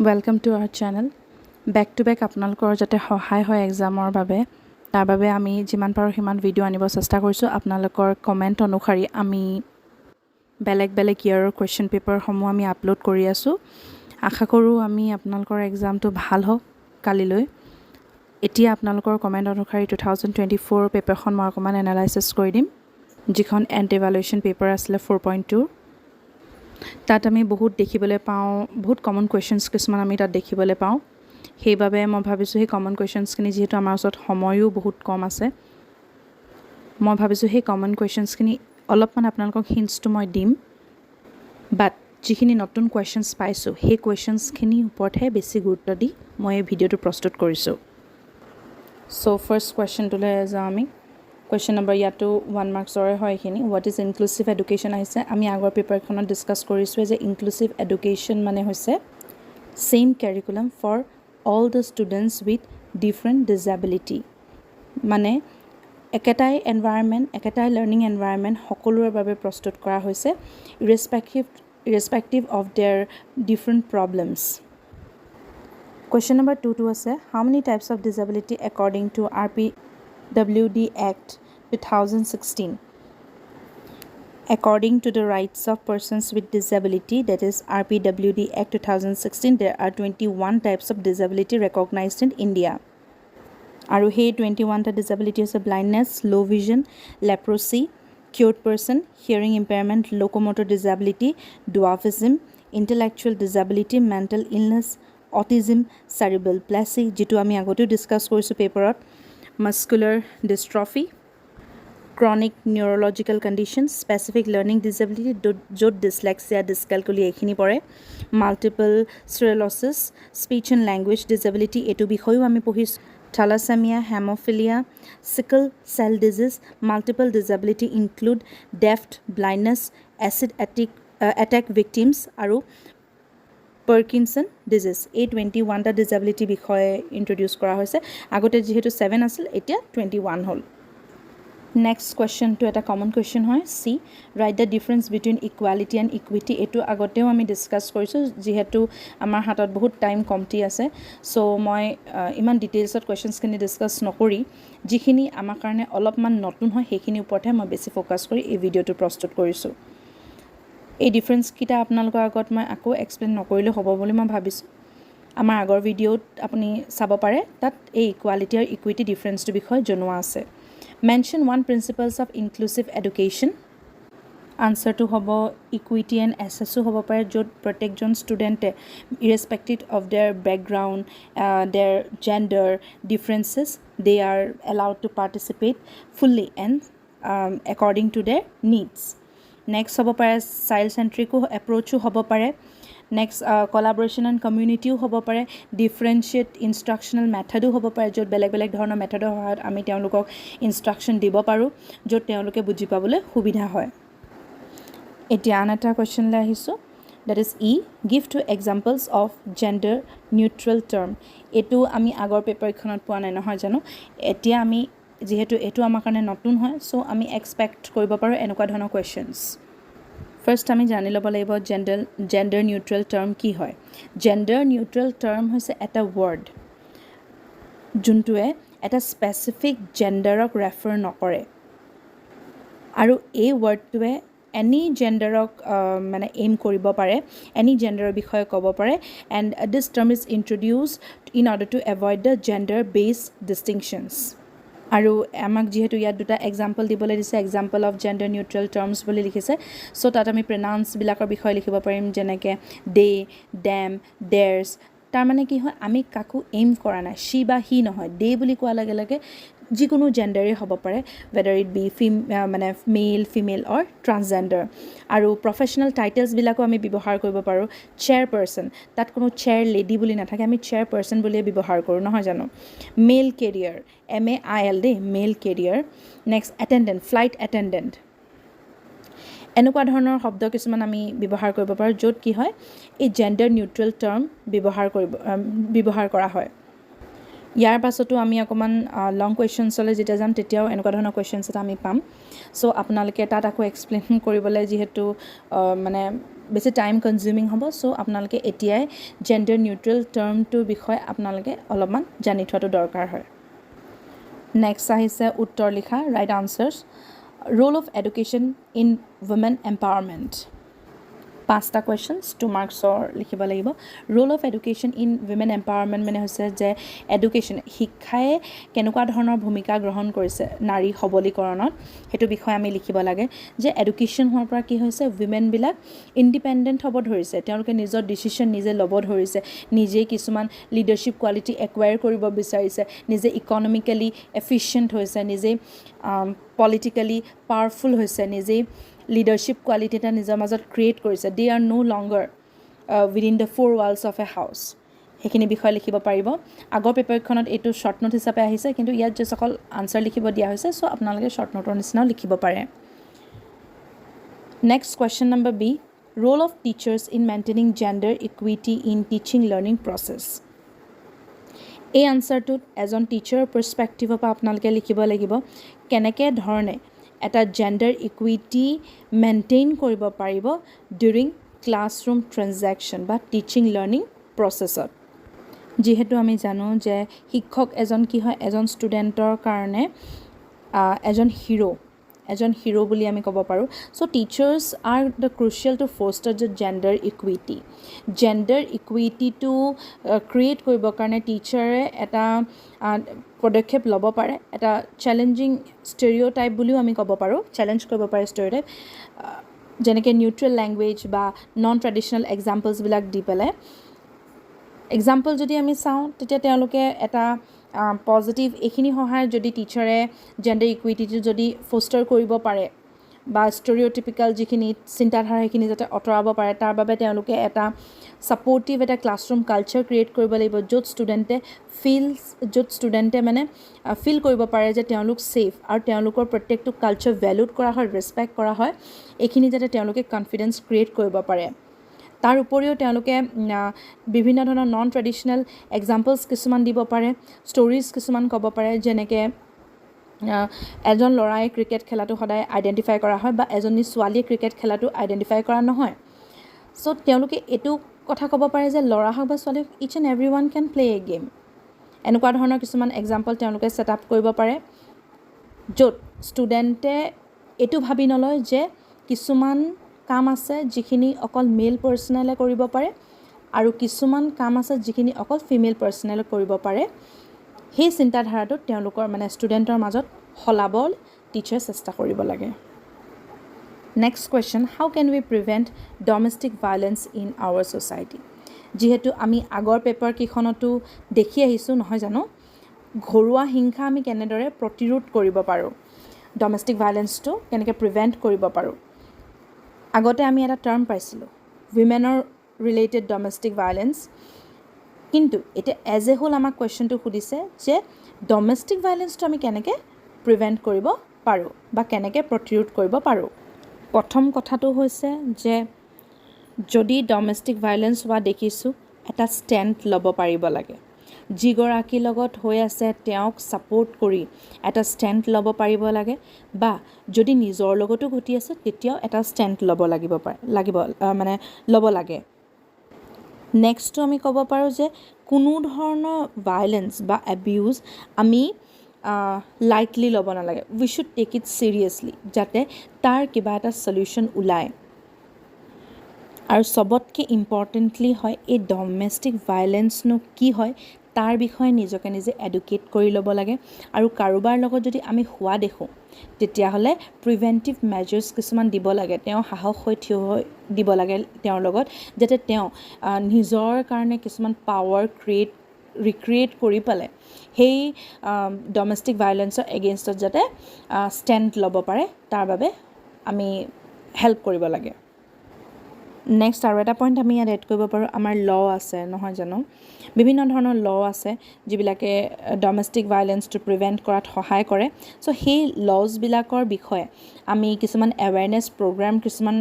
Welcome to our channel. Back to back আপোনালোকৰ যাতে সহায় হয় এক্সামৰ বাবে তাৰ বাবে আমি যিমান পাৰো হিমান ভিডিও আনিব চেষ্টা কৰিছো আপোনালোকৰ কমেন্ট অনুসৰি আমি বেলেগ ইয়াৰৰ কোৱেশ্চন পেপাৰ সমূহ আমি আপলোড কৰি আছো আশা কৰো আমি আপোনালোকৰ এক্সামটো ভাল হওক কালিলৈ এতিয়া আপোনালোকৰ কমেন্ট অনুসৰি 2024 পেপাৰখন মই অকমান এনালাইসিস কৰি দিম যিখন এন্ড ইভালুৱেচন পেপাৰ আছিল 4.2 তাত আমি বহুত দেখিবলৈ পাওঁ বহুত কমন কোৱেশ্চনছ কিছুমান আমি তাত দেখিবলৈ পাওঁ সেইবাবে মই ভাবিছো সেই কমন কোৱেশ্চনছখিনি যেহেতু আমাৰ ওচৰত সময়ও বহুত কম আছে মই ভাবিছো সেই কমন কোৱেশ্চনছখিনি অলপমান আপোনালোকক হিন্টছটো মই দিম বাট যিখিনি নতুন কোৱেশ্চনছ পাইছো সেই কোৱেশ্চনছখিনি ওপৰতহে বেছি গুৰুত্ব দি মই এই ভিডিওটো প্ৰস্তুত কৰিছো সো ফাৰ্স্ট কোৱেশ্চনটোলৈ যাওঁ আমি Question number yato 1 marks ore hoy khini what is inclusive education aise ami agor paper khonot discuss korisu je inclusive education mane hoise same curriculum for all the students with different disability mane eketai environment eketai learning environment hokolor babe prostut kora hoise irrespective of their different problems Question number 2 to ase how many types of disability according to B.Ed Act 2016 According to the Rights of Persons with Disability that is B.Ed Act 2016 there are 21 types of disability recognized in India Aru he 21 ta disability is blindness low vision leprosy cured person hearing impairment locomotor disability dwarfism intellectual disability mental illness autism cerebral palsy jitu ami agote discuss korisu paperat muscular dystrophy chronic neurological conditions specific learning disability jot dyslexia dyscalculia ekhini pore multiple sclerosis speech and language disability etu bikhoyu ami pohis thalassemia hemophilia sickle cell disease multiple disability include deaf blindness acid attack victims aru Parkinson disease A21 ta disability bikhoye introduce kora hoise agote jehetu 7 asil etia 21 hol Next question to eta common question hoy C write the difference between equality and equity etu agoteo ami discuss korisu jehetu amar hatot bahut time komti ase so moi iman details ot questions kini discuss nokori jikhini amar karone olopman notun hoy hekhini uporthe moi besi focus kori ei video to prostut korisu এই difference কিটা আপোনালোকৰ আগত মই আকৌ explain নকৰিলে হ'ব বুলি মই ভাবিছো আমাৰ আগৰ ভিডিওত আপুনি চাব পাৰে তাত এই ইকুৱালিটি আৰু ইকুইটি ডিফাৰেন্সটো বিষয় জনোৱা আছে mention one principles of inclusive education আনসাৰটো হ'ব ইকুইটি এণ্ড এসএসও হ'ব পাৰে য'ত প্ৰত্যেকজন ষ্টুডেণ্টে irrespective of their background their gender differences they are allowed to participate fully and according to their needs Next hobo pare child centric approach hobo pare next collaboration and community hobo pare differentiate instructional method hobo pare jot beleg dhoroner method hoyat ami teolukok instruction dibo paru jot teoluke buji pabole subidha hoy etia anata question la ahisu that is E give two examples of gender neutral term etu ami agor paper khonot pua nai nohoy jano etia ami যেহেতু এটো আমাৰ কাৰণে নতুন হয় so আমি expect কৰিব পাৰো এনেকুৱা ধৰণৰ কোৱেশ্চনছ ফাৰ্স্ট আমি জানি লব লাগিব জেন্ডাৰ নিউট্ৰেল টাৰ্ম কি হয় জেন্ডাৰ নিউট্ৰেল টাৰ্ম হৈছে এটা ওয়াৰ্ড যোনটোৱে এটা স্পেসিফিক জেন্ডাৰক ৰেফাৰ নকৰে আৰু এই ওয়াৰ্ডটোৱে any genderok মানে aim কৰিব পাৰে any gender বিষয়ে ক'ব পাৰে and this term is introduced in order to avoid the gender based distinctions আৰু আমাক যেহেতু ইয়াত দুটা এক্সাম্পল দিবলৈ দিছে example of gender neutral terms বুলি লিখিছে সো তাত আমি প্ৰণাউন্স বিলাকৰ বিষয়ে লিখিব পাৰিম যেনেকৈ দে দেম দেয়াৰ্স তাৰ মানে কি হয় আমি কাকু এইম কৰা নাই সি বা হি নহয় দে বুলি কোৱা লাগে লাগে যিকোনো জেন্ডাৰে হ'ব পাৰে whether it be মানে মেল ফিমেল অৰ ট্ৰান্সজেন্ডাৰ আৰু প্ৰফেশনাল টাইটেলছ বিলাকো আমি ব্যৱহাৰ কৰিব পাৰো চেয়াৰপাৰসন তাত কোনো চেয়াৰ লেডি বুলি নাথাকে আমি চেয়াৰপাৰসন বুলি ব্যৱহাৰ কৰো নহয় জানো mail carrier MAIL the mail carrier next attendant flight attendant এনেকুৱা ধৰণৰ শব্দ কিছুমান আমি ব্যৱহাৰ কৰিব পাৰো য'ত কি হয় এই জেন্ডাৰ নিউট্ৰেল টাৰ্ম ব্যৱহাৰ কৰা হয় ইয়াৰ পাছতো আমি অকণমান লং কুৱেশ্যনছলৈ যেতিয়া যাম তেতিয়াও এনেকুৱা ধৰণৰ কুৱেশ্যনছ এটা আমি পাম চ' আপোনালোকে তাত আকৌ এক্সপ্লেইন কৰিবলৈ যিহেতু মানে বেছি টাইম কনজিউমিং হ'ব চ' আপোনালোকে এতিয়াই জেণ্ডাৰ নিউট্ৰেল টাৰ্মটোৰ বিষয়ে আপোনালোকে অলপমান জানি থোৱাটো দৰকাৰ হয় নেক্সট আহিছে উত্তৰ লিখা right answers roll of education in women empowerment 5টা কুৱেশ্যনছ 2 মাৰ্কছৰ লিখিব লাগিব roll of education in women empowerment মানে হৈছে যে এডুকেশ্যন শিক্ষাই কেনেকুৱা ধৰণৰ ভূমিকা গ্ৰহণ কৰিছে নাৰী সবলীকৰণত সেইটো বিষয়ে আমি লিখিব লাগে যে এডুকেশ্যন হোৱাৰ পৰা কি হৈছে ৱিমেনবিলাক ইণ্ডিপেণ্ডেণ্ট হ'ব ধৰিছে তেওঁলোকে নিজৰ ডিচিশ্যন নিজে ল'ব ধৰিছে নিজেই কিছুমান লিডাৰশ্বিপ কোৱালিটি একুৱায়াৰ কৰিব বিচাৰিছে নিজে ইকনমিকেলি এফিচিয়েণ্ট হৈছে নিজেই পলিটিকেলি পাৱাৰফুল হৈছে নিজেই লিডাৰশ্বিপ কোৱালিটি এটা নিজৰ মাজত ক্ৰিয়েট কৰিছে they are no' longer within the 4 walls of a house সেইখিনি বিষয়ে লিখিব পাৰিব আগৰ পেপাৰখনত এইটো শ্বৰ্ট নোট হিচাপে আহিছে কিন্তু ইয়াত জাষ্ট অকল আনচাৰ লিখিব দিয়া হৈছে চ' আপোনালোকে শ্বৰ্ট নোটৰ নিচিনাও লিখিব পাৰে next question number B role of teachers in maintaining gender equity in teaching learning process এই আনচাৰটোত এজন টিচাৰৰ পাৰ্চপেক্টিভৰ পৰা আপোনালোকে লিখিব লাগিব কেনেকৈ ধৰণে এটা জেণ্ডাৰ ইকুইটি মেইনটেইন কৰিব পাৰিব ডিউৰিং ক্লাছৰুম ট্ৰেনজেকশ্যন বা টিচিং লাৰ্ণিং প্ৰচেছত যিহেতু আমি জানো যে শিক্ষক এজন কি হয় এজন ষ্টুডেণ্টৰ কাৰণে এজন হিৰো বুলি আমি ক'ব পাৰোঁ so' teachers are the crucial to foster the gender ইকুইটিটো ক্ৰিয়েট কৰিবৰ কাৰণে টিচাৰে এটা পদক্ষেপ ল'ব পাৰে এটা চেলেঞ্জিং ষ্টেৰিঅ'টাইপ বুলিও আমি ক'ব পাৰোঁ চেলেঞ্জ কৰিব পাৰে ষ্টেৰিঅ'টাইপ যেনেকৈ নিউট্ৰেল লেংগুৱেজ বা নন ট্ৰেডিশ্যনেল এক্সাম্পলছবিলাক দি পেলাই এক্সাম্পল যদি আমি চাওঁ তেতিয়া তেওঁলোকে এটা পজিটিভ এইখিনি সহায়ত যদি টিচাৰে জেণ্ডাৰ ইকুইটিটো যদি ফ'ষ্টাৰ কৰিব পাৰে বা ষ্টেৰিঅ'টিপিকেল যিখিনি চিন্তাধাৰা সেইখিনি যাতে আঁতৰাব পাৰে তাৰ বাবে তেওঁলোকে এটা ছাপৰ্টিভ এটা ক্লাছৰুম কালচাৰ ক্ৰিয়েট কৰিব লাগিব য'ত ষ্টুডেণ্টে মানে ফিল কৰিব পাৰে যে তেওঁলোক ছেফ আৰু তেওঁলোকৰ প্ৰত্যেকটো কালচাৰ ভেলুড কৰা হয় ৰেচপেক্ট কৰা হয় এইখিনি যাতে তেওঁলোকে কনফিডেঞ্চ ক্ৰিয়েট কৰিব পাৰে তাৰ উপৰিও তেওঁলোকে বিভিন্ন ধৰণৰ নন ট্ৰেডিশ্যনেল এক্সাম্পলছ কিছুমান দিব পাৰে ষ্টৰিজ কিছুমান ক'ব পাৰে যেনেকৈ এজন ল'ৰাই ক্ৰিকেট খেলাটো সদায় আইডেণ্টিফাই কৰা হয় বা এজনী ছোৱালীয়ে ক্ৰিকেট খেলাটো আইডেণ্টিফাই কৰা নহয় চ' তেওঁলোকে এইটো কথা ক'ব পাৰে যে ল'ৰা হওক বা ছোৱালী each and every one can play a game এনেকুৱা ধৰণৰ কিছুমান এক্সাম্পল তেওঁলোকে ছেট আপ কৰিব পাৰে য'ত ষ্টুডেণ্টে এইটো ভাবি নলয় যে কিছুমান কাম আছে যিখিনি অকল মেল পাৰ্চনেলে কৰিব পাৰে আৰু কিছুমান কাম আছে যিখিনি অকল ফিমেল পাৰ্চনেলে কৰিব পাৰে সেই চিন্তাধাৰাটো তেওঁলোকৰ মানে ষ্টুডেণ্টৰ মাজত সলাব টিচাৰে চেষ্টা কৰিব লাগে next question how can we prevent domestic violence in our society যিহেতু আমি আগৰ পেপাৰ কেইখনতো দেখি আহিছোঁ নহয় জানো ঘৰুৱা হিংসা আমি কেনেদৰে প্ৰতিৰোধ কৰিব পাৰোঁ ডমেষ্টিক ভাইলেঞ্চটো কেনেকৈ প্ৰিভেণ্ট কৰিব পাৰোঁ আগতে আমি এটা টাৰ্ম পাইছিলোঁ উইমেনৰ ৰিলেটেড ডমেষ্টিক ভাইলেঞ্চ কিন্তু এতিয়া এজ এ হোল আমাক কুৱেশ্যনটো সুধিছে যে ডমেষ্টিক ভাইলেঞ্চটো আমি কেনেকৈ প্ৰিভেণ্ট কৰিব পাৰোঁ বা কেনেকৈ প্ৰতিৰোধ কৰিব পাৰোঁ প্ৰথম কথাটো হৈছে যে যদি ডমেষ্টিক ভাইলেঞ্চ হোৱা দেখিছোঁ এটা ষ্টেণ্ড ল'ব পাৰিব লাগে যিগৰাকীৰ লগত হৈ আছে তেওঁক ছাপোৰ্ট কৰি এটা ষ্টেণ্ড ল'ব পাৰিব লাগে বা যদি নিজৰ লগতো ঘটি আছে তেতিয়াও এটা ষ্টেণ্ড ল'ব ল'ব লাগে নেক্সটটো আমি ক'ব পাৰোঁ যে কোনো ধৰণৰ ভাইলেঞ্চ বা এবিউজ আমি লাইটলি ল'ব নালাগে উই শুড টেক ইট চিৰিয়াছলি যাতে তাৰ কিবা এটা সলিউশ্যন ওলায় আৰু চবতকৈ ইম্পৰ্টেণ্টলি হয় এই ডমেষ্টিক ভাইলেঞ্চনো কি হয় তাৰ বিষয়ে নিজকে নিজে এডুকেট কৰি ল'ব লাগে আৰু কাৰোবাৰ লগত যদি আমি হোৱা দেখোঁ তেতিয়াহ'লে প্ৰিভেণ্টিভ মেজাৰ্ছ কিছুমান দিব লাগে তেওঁ সাহস হৈ থিয় হৈ দিব লাগে তেওঁৰ লগত যাতে তেওঁ নিজৰ কাৰণে কিছুমান পাৱাৰ ৰিক্ৰিয়েট কৰি পেলাই সেই ডমেষ্টিক ভাইলেঞ্চৰ এগেইনষ্টত যাতে ষ্টেণ্ড ল'ব পাৰে তাৰ বাবে আমি হেল্প কৰিব লাগে নেক্সট আৰু এটা পইণ্ট আমি ইয়াত এড কৰিব পাৰোঁ আমাৰ ল আছে নহয় জানো বিভিন্ন ধৰণৰ ল আছে যিবিলাকে ডমেষ্টিক ভাইলেঞ্চটো প্ৰিভেণ্ট কৰাত সহায় কৰে চ' সেই লজবিলাকৰ বিষয়ে আমি কিছুমান এৱেৰনেছ প্ৰগ্ৰাম কিছুমান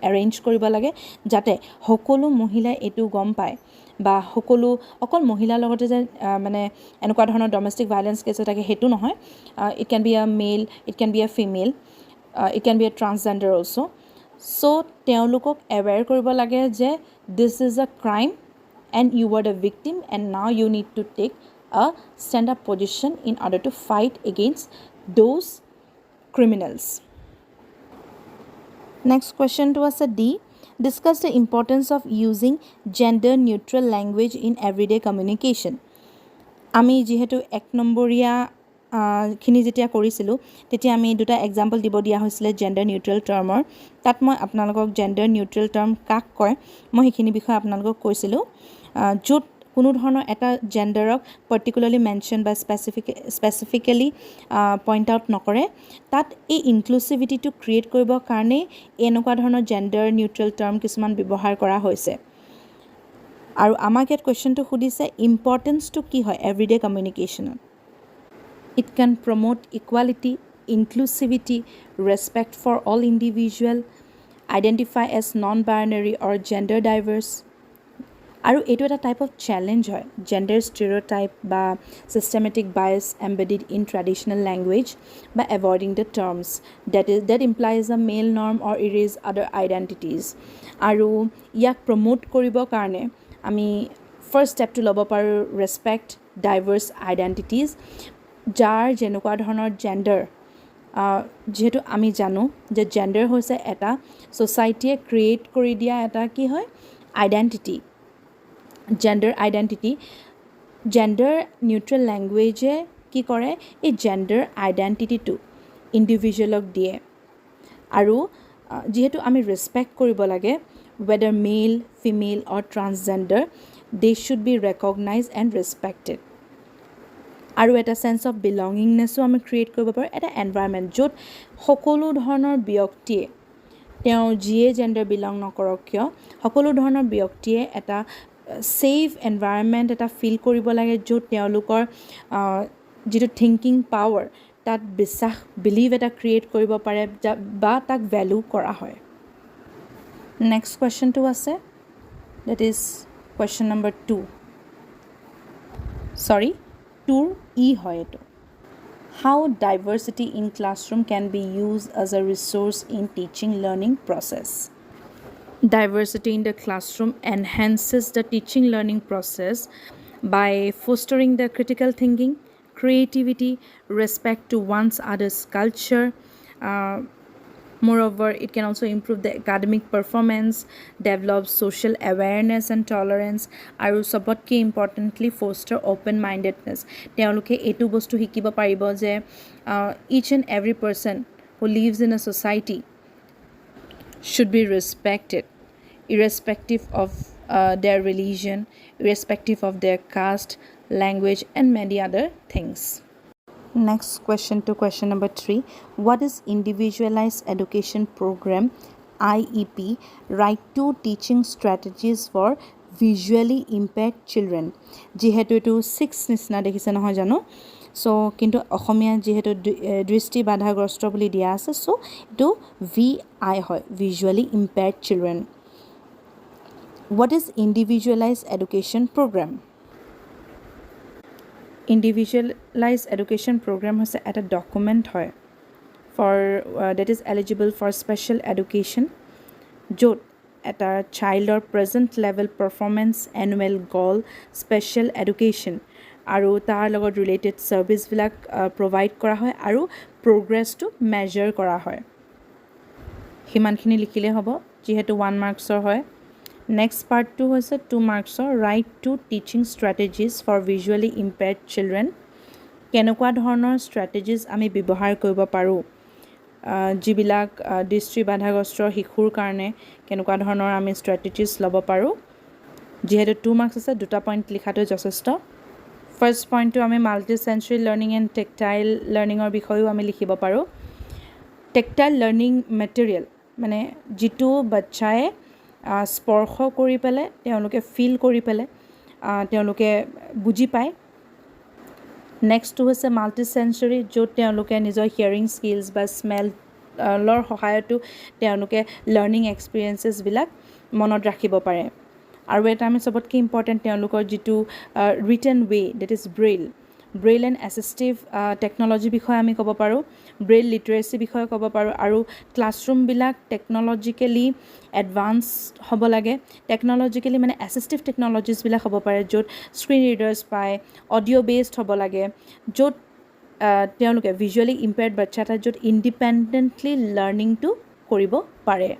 এৰেঞ্জ কৰিব লাগে যাতে সকলো মহিলাই এইটো গম পায় বা সকলো অকল মহিলাৰ লগতে যে মানে এনেকুৱা ধৰণৰ ডমেষ্টিক ভাইলেন্স কেছ থাকে হেতু নহয় it can be a male it can be a female it can be a transgender also so তেওঁলোকক এৱেৰ কৰিব লাগে যে this is a crime and you were the victim and now you need to take a stand up position in order to fight against those criminals. Next question to us D. Discuss the importance of using gender neutral language in everyday communication. আমি যেহেতু এক নম্বৰীয়া খিনি যেতিয়া কৰিছিলোঁ তেতিয়া আমি দুটা example দিব দিয়া হৈছিলে জেণ্ডাৰ নিউট্ৰেল টাৰ্মৰ তাত মই আপোনালোকক জেণ্ডাৰ নিউট্ৰেল টাৰ্ম কাক কয় মই সেইখিনি বিষয়ে আপোনালোকক কৈছিলোঁ য'ত কোনো ধৰণৰ এটা জেণ্ডাৰক পাৰ্টিকুলাৰলি মেনশ্যন বা স্পেচিফিকেলি পইণ্ট আউট নকৰে তাত এই ইনক্লুচিভিটিটো ক্ৰিয়েট কৰিবৰ কাৰণে এনেকুৱা ধৰণৰ জেণ্ডাৰ নিউট্ৰেল টাৰ্ম কিছুমান ব্যৱহাৰ কৰা হৈছে আৰু আমাক ইয়াত কুৱেশ্যনটো সুধিছে ইম্পৰ্টেঞ্চটো কি হয় everyday কমিউনিকেশ্যনত It can promote equality, inclusivity, respect for all individual, identify as non-binary or gender diverse. আৰু এইটো এটা টাইপ অফ চেলেঞ্জ হয় জেণ্ডাৰ ষ্টেৰিঅ'টাইপ বা systematic bias embedded in traditional language বা এভইডিং দ্য টাৰ্মছ ডেট ইমপ্লাইজ আ মেল norm অৰ erase আদাৰ আইডেণ্টিটিজ আৰু ইয়াক প্ৰমোট কৰিবৰ কাৰণে আমি ফাৰ্ষ্ট ষ্টেপটো ল'ব পাৰোঁ ৰেচপেক্ট ডাইভাৰ্ছ আইডেণ্টিটিজ যাৰ যেনেকুৱা ধৰণৰ জেণ্ডাৰ যেহেতু আমি জানো যে জেণ্ডাৰ হৈছে এটা ছ'চাইটিয়ে ক্ৰিয়েট কৰি দিয়া এটা কি হয় identity gender identity gender neutral লেংগুৱেজে কি কৰে এই জেণ্ডাৰ আইডেণ্টিটিটো ইণ্ডিভিজুৱেলক দিয়ে আৰু যেহেতু আমি ৰেচপেক্ট কৰিব লাগে whether male, female or transgender, they should be recognized and respected. আৰু এটা সেন্স অফ বিলংগিংনেছো আমি ক্ৰিয়েট কৰিব পাৰোঁ এটা এনভাইৰনমেণ্ট য'ত সকলো ধৰণৰ ব্যক্তিয়ে তেওঁ যিয়ে জেণ্ডাৰ বিলং নকৰক কিয় সকলো ধৰণৰ ব্যক্তিয়ে এটা ছেফ এনভাইৰনমেণ্ট এটা ফিল কৰিব লাগে য'ত তেওঁলোকৰ যিটো থিংকিং পাৱাৰ তাত বিশ্বাস বিলিভ এটা ক্ৰিয়েট কৰিব পাৰে বা তাক ভেলু কৰা হয় নেক্সট কুৱেশ্যনটো আছে that is question number 2 sorry 2 E হয় এটো how diversity in classroom can be used as a resource in teaching learning process diversity in the classroom enhances the teaching learning process by fostering the critical thinking creativity respect to one's other's culture Moreover, it can also improve the academic performance, develop social awareness and tolerance, and सबतके importantly foster open-mindedness. তেওঁলোকে এইটো বস্তু শিকিব পাৰিব যে each and every person who lives in a society should be respected, irrespective of their religion, irrespective of their caste, language, and many other things. Next question to question number 3. What is Individualized Education Program, IEP, Right to Teaching Strategies for Visually Impaired Children? যিহেতু এইটো 6 নিচিনা দেখিছে নহয় জানো so কিন্তু অসমীয়া যেহেতু দৃষ্টি বাধাগ্ৰস্ত বুলি দিয়া আছে সো এইটো VI হয় Visually Impaired Children. What is Individualized Education Program? Individualized Education Program has a document for that is eligible for special education jot at a child or present level performance annual goal special education aru tar logot related service bilak provide kora hoy aru progress to measure kora hoy himan khini likhile hobo jehetu 1 marks or hoy Next part 2 was a 2 marks or right to teaching strategies for visually impaired children. কেনেকুৱা ধৰণৰ strategies আমি ব্যৱহাৰ কৰিব পাৰোঁ যিবিলাক দৃষ্টি বাধাগ্ৰস্ত শিশুৰ কাৰণে কেনেকুৱা ধৰণৰ আমি strategies ল'ব পাৰোঁ যেহেতু 2 marks আছে দুটা পইণ্ট লিখাটো যথেষ্ট ফাৰ্ষ্ট পইণ্টটো আমি মাল্টি সেন্সৰী লাৰ্নিং এণ্ড টেকটাইল লাৰ্নিঙৰ বিষয়েও আমি লিখিব পাৰোঁ টেকটাইল লাৰ্নিং মেটেৰিয়েল মানে যিটো বাচ্চায়ে স্পৰ্শ কৰি পেলে তেওঁলোকে ফিল কৰি পেলে তেওঁলোকে বুজি পায় নেক্সট হৈছে মাল্টি সেন্সৰী য'ত তেওঁলোকে নিজৰ হিয়াৰিং স্কিলছ বা স্মেলৰ সহায়তো তেওঁলোকে লাৰ্নিং এক্সপিৰিয়েন্সেছ বিলাক মনত ৰাখিব পাৰে আৰু এটা আমি চবতকৈ ইম্পৰ্টেণ্ট তেওঁলোকৰ যিটো written way that is braille and assistive technology বিষয়ে আমি ক'ব পাৰোঁ, ব্ৰেইল লিটাৰেচি বিষয়ে ক'ব পাৰোঁ, আৰু ক্লাছৰুমবিলাক টেকন'লজিকেলি এডভান্স হ'ব লাগে, টেকন'লজিকেলি মানে এছিষ্টিভ টেকন'লজিছবিলাক হ'ব পাৰে য'ত স্ক্ৰীণ ৰিডাৰ্ছ পায়, অডিঅ' বেছড হ'ব লাগে, য'ত তেওঁলোকে ভিজুৱেলি ইম্পেয়াৰ্ড বাচ্ছা এটা য'ত ইণ্ডিপেণ্ডেণ্টলি লাৰ্ণিংটো কৰিব পাৰে।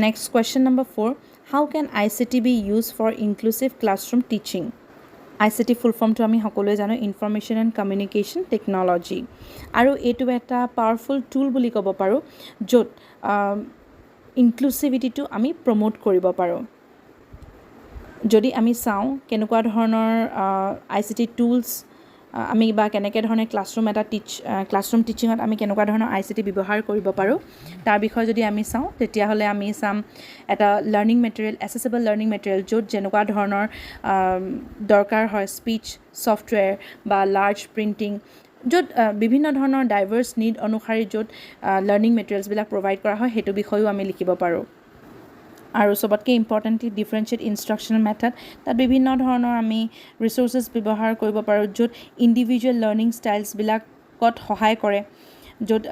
Next question number 4, how can ICT be use for inclusive classroom teaching? ICT full ফৰ্মটো আমি সকলোৱে জানো, ইনফৰমেশ্যন এণ্ড কমিউনিকেশ্যন টেকন'লজি, আৰু এইটো এটা পাৱাৰফুল টুল বুলি ক'ব পাৰোঁ য'ত ইনক্লুচিভিটিটো আমি প্ৰমোট কৰিব পাৰোঁ। যদি আমি চাওঁ কেনেকুৱা ধৰণৰ ICT টুলছ আমি বা কেনেকৈ ধৰণে ক্লাছৰুম টিচিঙত আমি কেনেকুৱা ধৰণৰ ICT ব্যৱহাৰ কৰিব পাৰোঁ তাৰ বিষয়ে যদি আমি চাওঁ, তেতিয়াহ'লে আমি চাম এটা লাৰ্ণিং মেটেৰিয়েল, এচেছিবল লাৰ্ণিং মেটেৰিয়েল য'ত যেনেকুৱা ধৰণৰ দৰকাৰ হয় স্পীচ ছফ্টৱেৰ বা লাৰ্জ প্ৰিণ্টিং, য'ত বিভিন্ন ধৰণৰ ডাইভাৰ্ছ নিড অনুসৰি য'ত লাৰ্ণিং মেটেৰিয়েলছবিলাক প্ৰভাইড কৰা হয় সেইটো বিষয়েও আমি লিখিব পাৰোঁ। আৰু চবতকৈ ইম্পৰ্টেণ্টলি ডিফাৰেঞ্চিয়েট ইনষ্ট্ৰাকশ্যনেল মেথড, তাত বিভিন্ন ধৰণৰ আমি ৰিচ'ৰ্চেছ ব্যৱহাৰ কৰিব পাৰোঁ য'ত ইণ্ডিভিজুৱেল লাৰ্ণিং ষ্টাইলছবিলাকত সহায় কৰে, য'ত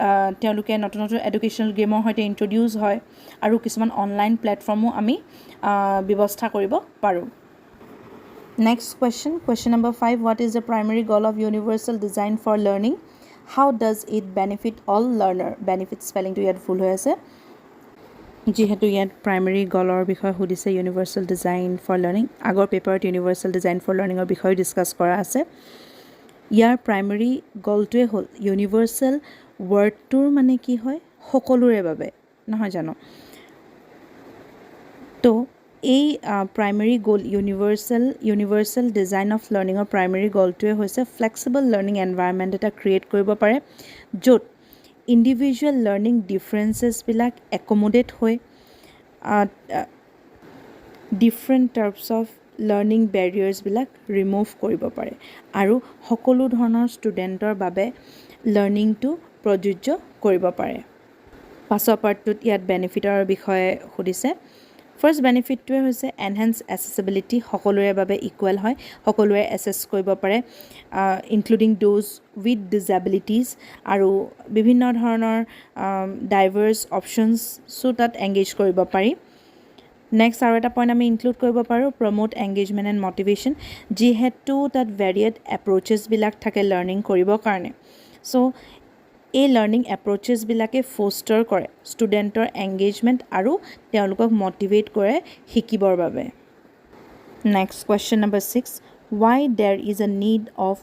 তেওঁলোকে নতুন নতুন এডুকেশ্যনেল গেমৰ সৈতে ইণ্ট্ৰডিউচ হয়, আৰু কিছুমান অনলাইন প্লেটফৰ্মো আমি ব্যৱস্থা কৰিব পাৰোঁ। Next question number 5, what is the primary goal of universal design for learning? How does it benefit all learner? Benefit স্পেলিংটো ইয়াত ভুল হৈ আছে, যিহেতু ইয়াত প্ৰাইমেৰী গলৰ বিষয়ে সুধিছে ইউনিভাৰ্চেল ডিজাইন ফৰ লাৰ্ণিং। আগৰ পেপাৰত ইউনিভাৰ্চেল ডিজাইন ফৰ লাৰ্ণিঙৰ বিষয়ে ডিছকাছ কৰা আছে। ইয়াৰ প্ৰাইমেৰী গলটোৱে হ'ল ইউনিভাৰ্চেল ৱৰ্ডটোৰ মানে কি হয় সকলোৰে বাবে, নহয় জানো? তো এই primary goal universal design of লাৰ্ণিঙৰ প্ৰাইমেৰী গ'লটোৱে হৈছে ফ্লেক্সিবল লাৰ্ণিং এনভাইৰনমেণ্ট এটা ক্ৰিয়েট কৰিব পাৰে য'ত ইণ্ডিভিজুৱেল লাৰ্ণিং ডিফাৰেঞ্চেছবিলাক একমোডেট হৈ ডিফাৰেণ্ট টাইপছ অফ লাৰ্ণিং বেৰিয়াৰ্ছবিলাক ৰিমুভ কৰিব পাৰে, আৰু সকলো ধৰণৰ ষ্টুডেণ্টৰ বাবে লাৰ্ণিংটো প্ৰযোজ্য কৰিব পাৰে। পাছৰ পাৰ্টটোত ইয়াত বেনিফিটৰ বিষয়ে সুধিছে। ফাৰ্ষ্ট বেনিফিটটোৱে হৈছে এনহেন্স এচেছিবিলিটি, সকলোৰে বাবে ইকুৱেল হয়, সকলোৱে এচেছ কৰিব পাৰে, ইনক্লুডিং দ'জ উইথ ডিজেবিলিটিজ, আৰু বিভিন্ন ধৰণৰ ডাইভাৰ্ছ অপশ্যনছো তাত এংগেজ কৰিব পাৰি। নেক্সট আৰু এটা পইণ্ট আমি ইনক্লুড কৰিব পাৰোঁ, প্ৰমোট এংগেজমেণ্ট এণ্ড মটিভেশ্যন, যিহেতু তাত ভেৰিয়েড এপ্ৰ'চেছবিলাক থাকে লাৰ্ণিং কৰিবৰ কাৰণে, ছ' এই লাৰ্ণিং এপ্ৰ'চেছবিলাকে ফ'ষ্টাৰ কৰে ষ্টুডেণ্টৰ এংগেজমেণ্ট আৰু তেওঁলোকক মটিভেট কৰে শিকিবৰ বাবে। Next question number 6, why there is a need of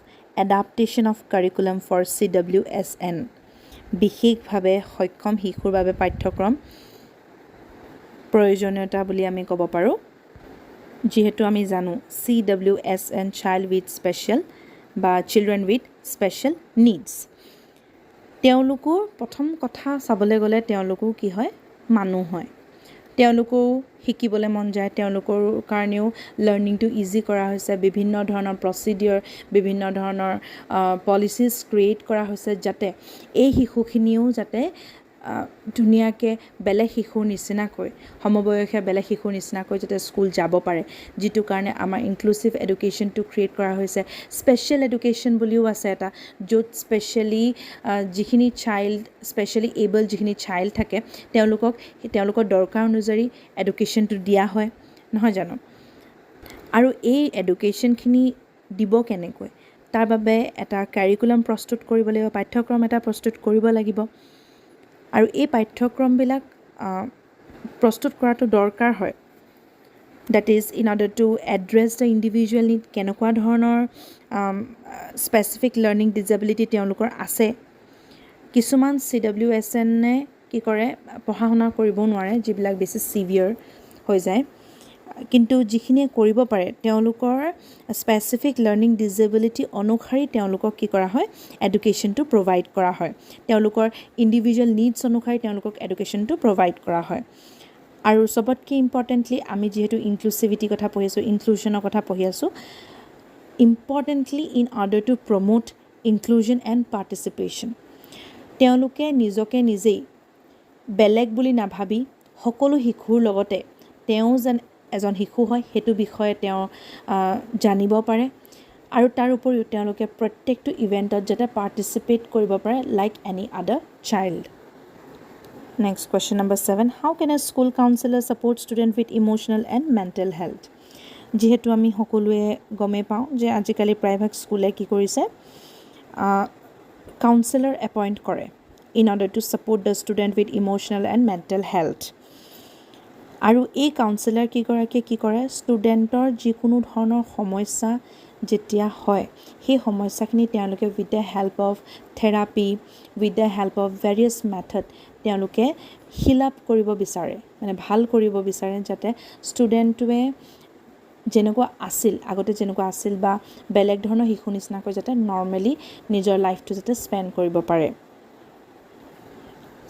adaptation of curriculum for CWSN? বিশেষভাৱে সক্ষম শিশুৰ বাবে পাঠ্যক্ৰম প্ৰয়োজনীয়তা বুলি আমি ক'ব পাৰোঁ, যিহেতু আমি জানো CWSN চাইল্ড উইথ স্পেচিয়েল বা চিলড্ৰেন উইথ স্পেচিয়েল নিডছ, তেওঁলোকৰ প্ৰথম কথা চাবলৈ গ'লে তেওঁলোকো কি হয় মানুহ হয়, তেওঁলোকেও শিকিবলৈ মন যায়, তেওঁলোকৰ কাৰণেও লাৰ্ণিংটো ইজি কৰা হৈছে, বিভিন্ন ধৰণৰ প্ৰচিডিঅ'ৰ, বিভিন্ন ধৰণৰ পলিচিছ ক্ৰিয়েট কৰা হৈছে যাতে এই শিশুখিনিও যাতে ধুনীয়াকৈ বেলেগ শিশুৰ নিচিনাকৈ, সমবয়সীয়া বেলেগ শিশুৰ নিচিনাকৈ যাতে স্কুল যাব পাৰে, যিটো কাৰণে আমাৰ ইনক্লুচিভ এডুকেশ্যনটো ক্ৰিয়েট কৰা হৈছে। স্পেচিয়েল এডুকেশ্যন বুলিও আছে এটা, য'ত যিখিনি স্পেচিয়েলি এবল যিখিনি চাইল্ড থাকে তেওঁলোকৰ দৰকাৰ অনুযায়ী এডুকেশ্যনটো দিয়া হয়, নহয় জানো? আৰু এই এডুকেশ্যনখিনি দিব কেনেকৈ, তাৰ বাবে এটা কাৰিকুলাম প্ৰস্তুত কৰিব লাগিব, পাঠ্যক্ৰম এটা প্ৰস্তুত কৰিব লাগিব, আৰু এই পাঠ্যক্ৰমবিলাক প্ৰস্তুত কৰাটো দৰকাৰ হয়। That is in order to address the individual need, কেনেকুৱা ধৰণৰ স্পেচিফিক লাৰ্ণিং ডিজেবিলিটি তেওঁলোকৰ আছে। কিছুমান CWSNে কি কৰে পঢ়া শুনা কৰিবও নোৱাৰে, যিবিলাক বেছি চিভিয়াৰ হৈ যায়, কিন্তু যিখিনিয়ে কৰিব পাৰে তেওঁলোকৰ স্পেচিফিক লাৰ্ণিং ডিজেবিলিটি অনুসৰি তেওঁলোকক কি কৰা হয় এডুকেশ্যনটো প্ৰভাইড কৰা হয়, তেওঁলোকৰ ইণ্ডিভিজুৱেল নিডছ অনুসৰি তেওঁলোকক এডুকেশ্যনটো প্ৰভাইড কৰা হয়। আৰু চবতকৈ ইম্পৰ্টেণ্টলি আমি যিহেতু ইনক্লুচিভিটিৰ কথা পঢ়ি আছোঁ, ইনক্লুশ্যনৰ কথা পঢ়ি আছোঁ, importantly in order to promote inclusion and participation, তেওঁলোকে নিজকে নিজেই বেলেগ বুলি নাভাবি সকলো শিশুৰ লগতে তেওঁ যেন এজন শিশু হয় সেইটো বিষয়ে তেওঁ জানিব পাৰে আৰু তাৰ উপৰিও তেওঁলোকে প্ৰত্যেকটো ইভেণ্টত যাতে পাৰ্টিচিপেট কৰিব পাৰে like any other child Next question number 7. How can a school counselor support student with emotional and mental health? যিহেতু আমি সকলোৱে গমে পাওঁ যে আজিকালি প্ৰাইভেট স্কুলে কি কৰিছে কাউন্সেলৰ এপইণ্ট কৰে in order to support the student with emotional and mental health. আৰু এই কাউন্সেলৰ কি কৰে ষ্টুডেণ্টৰ যিকোনো ধৰণৰ সমস্যা যেতিয়া হয় সেই সমস্যাখিনি তেওঁলোকে with the help of therapy, with the help of various method তেওঁলোকে heal up কৰিব বিচাৰে মানে ভাল কৰিব বিচাৰে যাতে ষ্টুডেণ্টটোৱে যেনেকুৱা আছিল আগতে যেনেকুৱা আছিল বা বেলেগ ধৰণৰ শিশু নিচিনাকৈ যাতে নৰ্মেলি নিজৰ লাইফটো যাতে স্পেণ্ড কৰিব পাৰে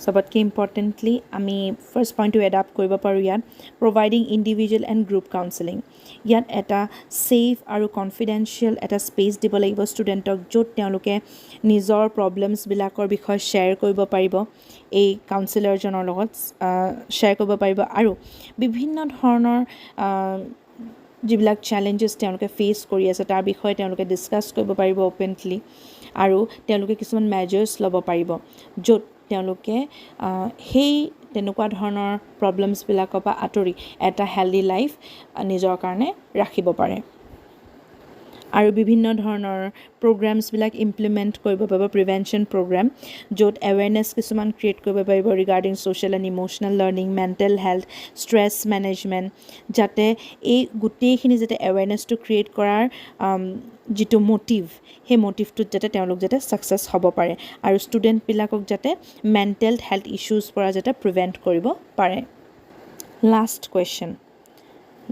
সবতকৈ ইম্পৰ্টেণ্টলি আমি ফাৰ্ষ্ট পইণ্টটো এডাপ্ট কৰিব পাৰোঁ ইয়াত providing individual and group counselling ইয়াত এটা ছেফ আৰু কনফিডেন্সিয়েল এটা স্পেচ দিব লাগিব ষ্টুডেণ্টক য'ত তেওঁলোকে নিজৰ প্ৰব্লেমছবিলাকৰ বিষয়ে শ্বেয়াৰ কৰিব পাৰিব এই কাউন্সেলৰজনৰ লগত শ্বেয়াৰ কৰিব পাৰিব আৰু বিভিন্ন ধৰণৰ যিবিলাক চেলেঞ্জেছ তেওঁলোকে ফেচ কৰি আছে তাৰ বিষয়ে তেওঁলোকে ডিছকাছ কৰিব পাৰিব অপেনলি আৰু তেওঁলোকে কিছুমান মেজাৰ্ছ ল'ব পাৰিব য'ত তেওঁলোকে সেই তেনেকুৱা ধৰণৰ প্ৰব্লেমছবিলাকৰ পৰা আঁতৰি এটা হেল্ডি লাইফ নিজৰ কাৰণে ৰাখিব পাৰে আৰু বিভিন্ন ধৰণৰ প্ৰগ্ৰামছবিলাক ইমপ্লিমেণ্ট কৰিব পাৰিব প্ৰিভেনশ্যন প্ৰগ্ৰাম য'ত এৱেৰনেছ কিছুমান ক্ৰিয়েট কৰিব পাৰিব regarding social and emotional learning mental health stress management যাতে এই গোটেইখিনি যাতে এৱেৰনেছটো ক্ৰিয়েট কৰাৰ যিটো মটিভ সেই মটিভটোত যাতে তেওঁলোক যাতে ছাকচেছ হ'ব পাৰে আৰু ষ্টুডেণ্টবিলাকক যাতে মেণ্টেল হেল্থ ইছ্যুজ পৰা যাতে প্ৰিভেণ্ট কৰিব পাৰে last question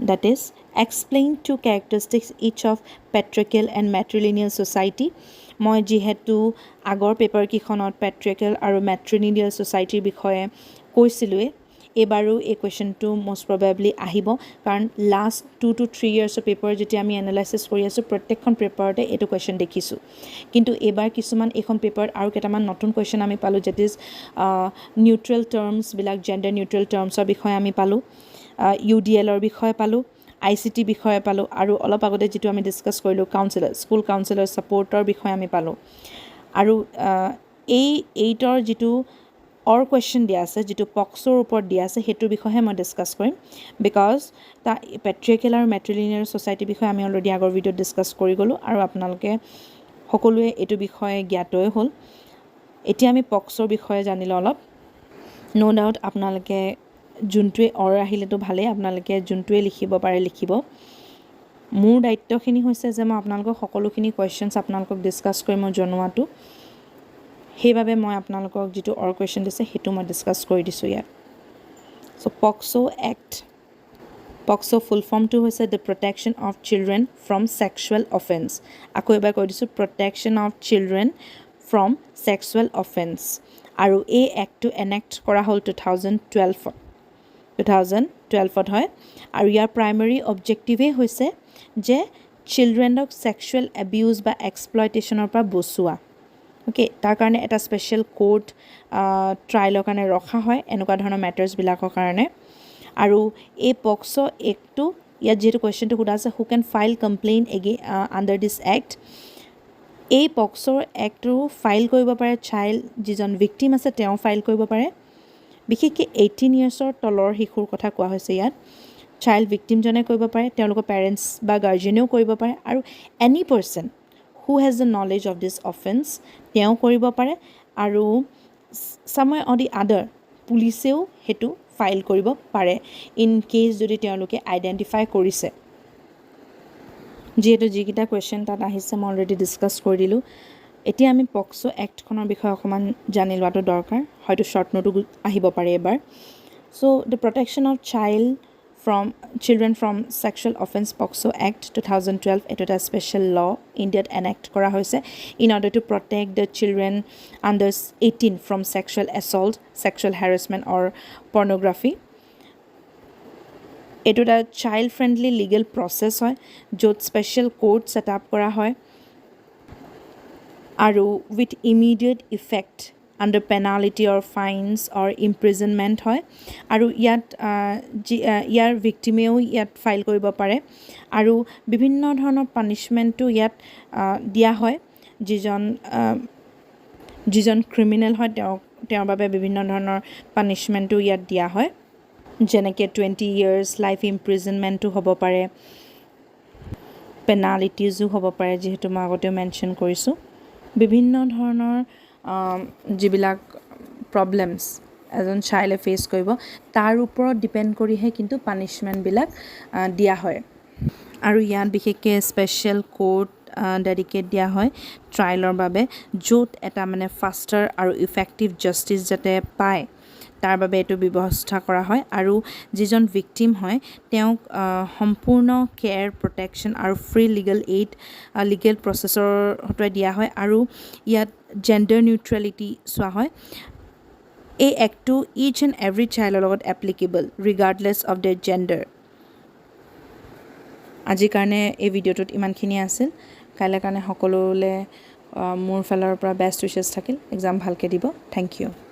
that is explain two characteristics each of patriarchal and matrilineal society মই যেহেতু আগৰ পেপাৰ কিখনত patriarchal আৰু matrilineal society বিষয়ে কৈছিলোৱে এবাৰো এই কুৱেশ্যনটো most probably আহিব কাৰণ লাষ্ট 2 to 3 years পেপাৰ যেতিয়া আমি এনালাইচিছ কৰি আছোঁ প্ৰত্যেকখন পেপাৰতে এইটো কুৱেশ্যন দেখিছোঁ কিন্তু এবাৰ কিছুমান এইখন পেপাৰত আৰু কেইটামান নতুন কুৱেশ্যন আমি পালোঁ that is নিউট্ৰেল টাৰ্মছবিলাক জেণ্ডাৰ নিউট্ৰেল টাৰ্মছৰ বিষয়ে আমি পালোঁ UDLৰ বিষয়ে পালোঁ ICT বিষয়ে পালোঁ আৰু অলপ আগতে যিটো আমি ডিছকাছ কৰিলোঁ কাউন্সেলৰ স্কুল কাউন্সেলৰ ছাপৰ্টৰ বিষয়ে আমি পালোঁ আৰু এই 8ৰ যিটো কুৱেশ্যন দিয়া আছে যিটো পক্সৰ ওপৰত দিয়া আছে সেইটোৰ বিষয়ে মই ডিছকাছ কৰিম বিকজ তাৰ পেট্ৰিয়াৰ্কেল আৰু মেট্ৰিলিনিয়াৰ ছ'চাইটিৰ বিষয়ে আমি অলৰেডি আগৰ ভিডিঅ'ত ডিছকাছ কৰি গ'লোঁ আৰু আপোনালোকে সকলোৱে এইটো বিষয়ে জ্ঞাতই হ'ল এতিয়া আমি পক্সৰ বিষয়ে জানিলোঁ অলপ ন' ডাউট আপোনালোকে যোনটোৱে আহিলেতো ভালেই আপোনালোকে যোনটোৱে লিখিব পাৰে লিখিব মোৰ দায়িত্বখিনি হৈছে যে মই আপোনালোকক সকলোখিনি কুৱেশ্যনছ আপোনালোকক ডিছকাছ কৰি মই জনোৱাটো সেইবাবে মই আপোনালোকক যিটো কুৱেশ্যন দিছে সেইটো মই ডিছকাছ কৰি দিছোঁ ইয়াত চ' পক্সো এক্ট পক্সো ফুল ফৰ্মটো হৈছে the protection of children from sexual offence আকৌ এবাৰ কৈ দিছোঁ protection of children from sexual offence আৰু এই এক্টটো এনেক্ট কৰা হ'ল 2012ত হয় আৰু ইয়াৰ প্ৰাইমেৰী অবজেক্টিভেই হৈছে যে চিলড্ৰেনক ছেক্সুৱেল এবিউজ বা এক্সপ্লয়টেশ্যনৰ পৰা বচোৱা অ'কে তাৰ কাৰণে এটা স্পেচিয়েল কোৰ্ট ট্ৰায়েলৰ কাৰণে ৰখা হয় এনেকুৱা ধৰণৰ মেটাৰ্ছবিলাকৰ কাৰণে আৰু এই পক্সো এক্টটো ইয়াত যিহেতু কুৱেশ্যনটো সোধা আছে হু কেন ফাইল কমপ্লেইন আণ্ডাৰ দিছ এক্ট এই পক্সোৰ এক্টটো ফাইল কৰিব পাৰে চাইল্ড যিজন ভিক্টিম আছে তেওঁ ফাইল কৰিব পাৰে বিশেষকৈ 18 yearsৰ তলৰ শিশুৰ কথা কোৱা হৈছে ইয়াত চাইল্ড ভিক্টিমজনে কৰিব পাৰে তেওঁলোকৰ পেৰেণ্টছ বা গাৰ্জেনেও কৰিব পাৰে আৰু any person who has the knowledge of this offence তেওঁ কৰিব পাৰে আৰু চামৱে অন দি আদাৰ পুলিচেও সেইটো ফাইল কৰিব পাৰে ইন কেছ যদি তেওঁলোকে আইডেণ্টিফাই কৰিছে যিহেতু যিকেইটা কুৱেশ্যন তাত আহিছে মই অলৰেডি ডিছকাছ কৰি দিলোঁ এতিয়া আমি পক্সো এক্টখনৰ বিষয়ে অকণমান জানি লোৱাটো দৰকাৰ হয়তো শ্বৰ্ট নোটো আহিব পাৰে এবাৰ so' the protection of children from sexual offence POCSO act 2012 এইটো এটা স্পেচিয়েল ল ইণ্ডিয়াত এনেক্ট কৰা হৈছে in order to protect the children under 18 from sexual assault sexual harassment or pornography এইটো এটা চাইল্ড ফ্ৰেণ্ডলি লিগেল প্ৰচেছ হয় য'ত special court set up কৰা হয় আৰু with immediate effect under penalty or fines or imprisonment হয় আৰু ইয়াত ইয়াৰ ভিক্টিমেও ইয়াত ফাইল কৰিব পাৰে আৰু বিভিন্ন ধৰণৰ পানিশমেন্টটো ইয়াত দিয়া হয় যিজন ক্ৰিমিনেল হয় তেওঁৰ বাবে বিভিন্ন ধৰণৰ পানিশমেন্টটো ইয়াত দিয়া হয় যেনেকৈ 20 years লাইফ ইম্প্ৰিজনমেণ্টটো হ'ব পাৰে পেনালিটিজো হ'ব পাৰে যেহেতু মই আগতে মেনশ্যন কৰিছোঁ বিভিন্ন ধৰণৰ যিবিলাক প্ৰবলেমছ এজন চাইল্ডে ফেচ কৰিব তাৰ ওপৰত ডিপেণ্ড কৰিহে কিন্তু পানিশমেণ্টবিলাক দিয়া হয় আৰু ইয়াত বিশেষকৈ স্পেচিয়েল কোৰ্ট ডেডিকেট দিয়া হয় ট্ৰায়েলৰ বাবে য'ত এটা মানে ফাষ্টাৰ আৰু ইফেক্টিভ জাষ্টিচ যাতে পায় তাৰ বাবে এইটো ব্যৱস্থা কৰা হয় আৰু যিজন ভিক্টিম হয় তেওঁক সম্পূৰ্ণ কেয়াৰ প্ৰটেকশ্যন আৰু free legal aid legal processor হতুৱাই দিয়া হয় আৰু ইয়াত জেণ্ডাৰ নিউট্ৰেলিটি চোৱা হয় এই এক্টটো ইচ এণ্ড এভৰি চাইল্ডৰ লগত এপ্লিকেবল ৰিগাৰ্ডলেছ অফ দেয়াৰ জেণ্ডাৰ আজিৰ কাৰণে এই ভিডিঅ'টোত ইমানখিনি আছিল কাইলৈ কাৰণে সকলোলৈ মোৰ ফালৰ পৰা বেষ্ট উইচেছ থাকিল এক্সাম ভালকৈ দিব থেংক ইউ